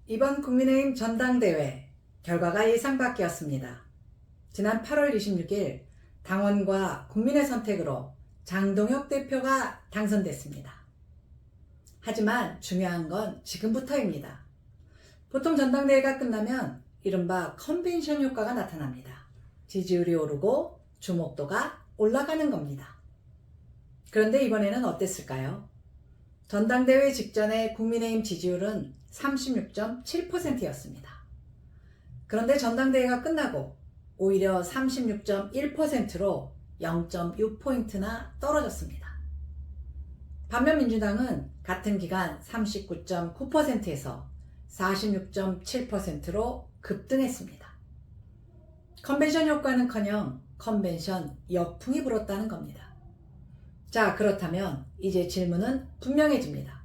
이번 국민의힘 전당대회 결과가 예상밖이었습니다. 지난 8월 26일 당원과 국민의 선택으로 장동혁 대표가 당선됐습니다. 하지만 중요한 건 지금부터입니다. 보통 전당대회가 끝나면 이른바 컨벤션 효과가 나타납니다. 지지율이 오르고 주목도가 올라가는 겁니다. 그런데 이번에는 어땠을까요? 전당대회 직전에 국민의힘 지지율은 36.7%였습니다. 그런데 전당대회가 끝나고 오히려 36.1%로 0.6포인트나 떨어졌습니다. 반면 민주당은 같은 기간 39.9%에서 46.7%로 급등했습니다. 컨벤션 효과는커녕 컨벤션 역풍이 불었다는 겁니다. 자, 그렇다면 이제 질문은 분명해집니다.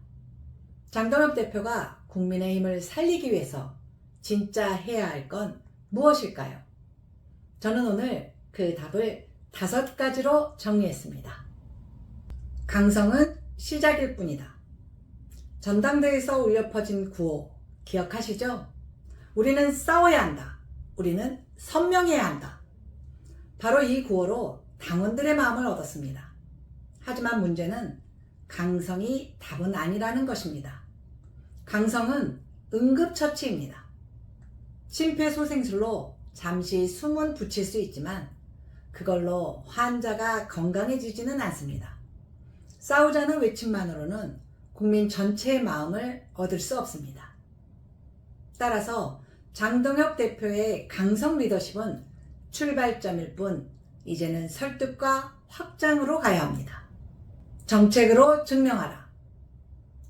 장동혁 대표가 국민의힘을 살리기 위해서 진짜 해야 할 건 무엇일까요? 저는 오늘 그 답을 5가지로 정리했습니다. 강성은 시작일 뿐이다. 전당대회에서 울려 퍼진 구호 기억하시죠? 우리는 싸워야 한다. 우리는 선명해야 한다. 바로 이 구호로 당원들의 마음을 얻었습니다. 하지만 문제는 강성이 답은 아니라는 것입니다. 강성은 응급처치입니다. 심폐소생술로 잠시 숨은 붙일 수 있지만 그걸로 환자가 건강해지지는 않습니다. 싸우자는 외침만으로는 국민 전체의 마음을 얻을 수 없습니다. 따라서 장동혁 대표의 강성 리더십은 출발점일 뿐 이제는 설득과 확장으로 가야 합니다. 정책으로 증명하라.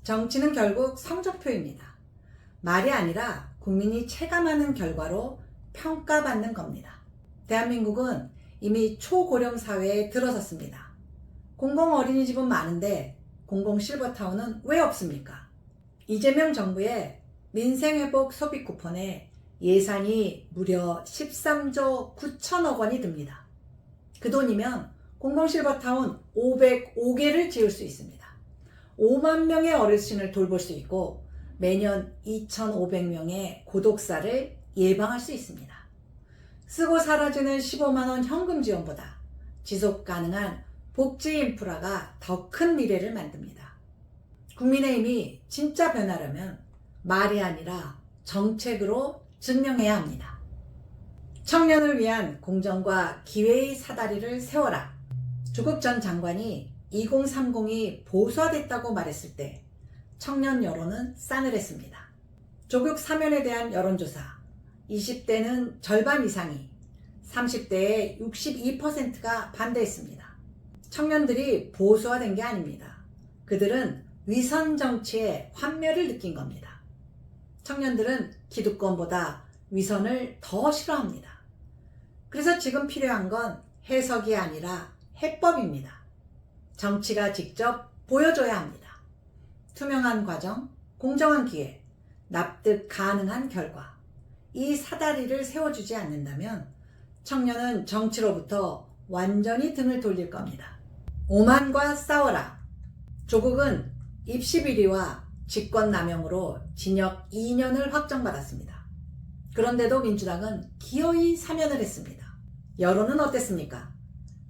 정치는 결국 성적표입니다. 말이 아니라 국민이 체감하는 결과로 평가받는 겁니다. 대한민국은 이미 초고령 사회에 들어섰습니다. 공공 어린이집은 많은데 공공 실버타운은 왜 없습니까? 이재명 정부의 민생회복 소비 쿠폰에 예산이 무려 13조 9천억 원이 듭니다. 그 돈이면 공공 실버타운 505개를 지을 수 있습니다. 5만 명의 어르신을 돌볼 수 있고 매년 2,500명의 고독사를 예방할 수 있습니다. 쓰고 사라지는 15만 원 현금 지원보다 지속 가능한 복지 인프라가 더 큰 미래를 만듭니다. 국민의힘이 진짜 변하려면 말이 아니라 정책으로 증명해야 합니다. 청년을 위한 공정과 기회의 사다리를 세워라. 조국 전 장관이 2030이 보수화됐다고 말했을 때 청년 여론은 싸늘했습니다. 조국 사면에 대한 여론조사 20대는 절반 이상이, 30대의 62%가 반대했습니다. 청년들이 보수화된 게 아닙니다. 그들은 위선 정치의 환멸을 느낀 겁니다. 청년들은 기득권보다 위선을 더 싫어합니다. 그래서 지금 필요한 건 해석이 아니라 해법입니다. 정치가 직접 보여줘야 합니다. 투명한 과정, 공정한 기회, 납득 가능한 결과. 이 사다리를 세워주지 않는다면 청년은 정치로부터 완전히 등을 돌릴 겁니다. 오만과 싸워라. 조국은 입시 비리와 직권 남용으로 징역 2년을 확정받았습니다. 그런데도 민주당은 기어이 사면을 했습니다. 여론은 어땠습니까?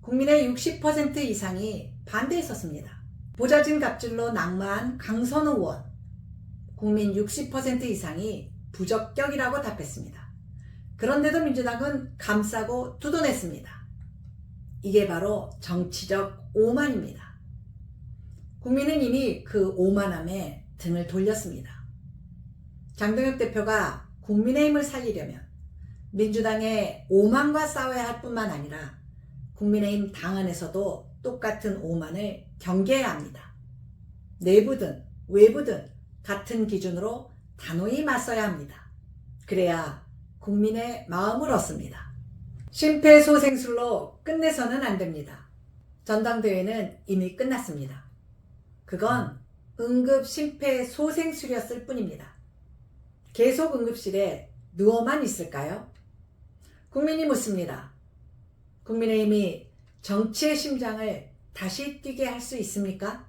국민의 60% 이상이 반대했었습니다. 보좌진 갑질로 낙마한 강선우 의원, 국민 60% 이상이 부적격이라고 답했습니다. 그런데도 민주당은 감싸고 두둔했습니다. 이게 바로 정치적 오만입니다. 국민은 이미 그 오만함에 등을 돌렸습니다. 장동혁 대표가 국민의힘을 살리려면 민주당의 오만과 싸워야 할 뿐만 아니라 국민의힘 당 안에서도 똑같은 오만을 경계해야 합니다. 내부든 외부든 같은 기준으로 단호히 맞서야 합니다. 그래야 국민의 마음을 얻습니다. 심폐소생술로 끝내서는 안 됩니다. 전당대회는 이미 끝났습니다. 그건 응급 심폐소생술이었을 뿐입니다. 계속 응급실에 누워만 있을까요? 국민이 묻습니다. 국민의힘이 정치의 심장을 다시 뛰게 할 수 있습니까?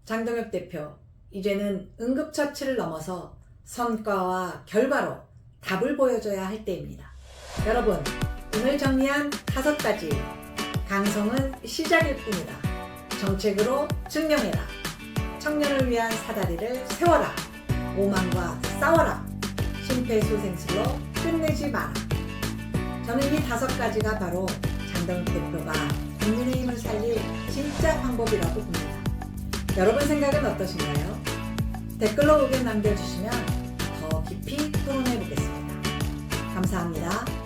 장동혁 대표, 이제는 응급처치를 넘어서 성과와 결과로 답을 보여줘야 할 때입니다. 여러분, 오늘 정리한 5가지 강성은 시작일 뿐이다. 정책으로 증명해라. 청년을 위한 사다리를 세워라. 오만과 싸워라. 심폐소생술로 끝내지 마라. 저는 이 5가지가 바로 장동혁 대표가 국민의힘을 살릴 진짜 방법이라고 봅니다. 여러분 생각은 어떠신가요? 댓글로 의견 남겨주시면 더 깊이 토론해 보겠습니다. 감사합니다.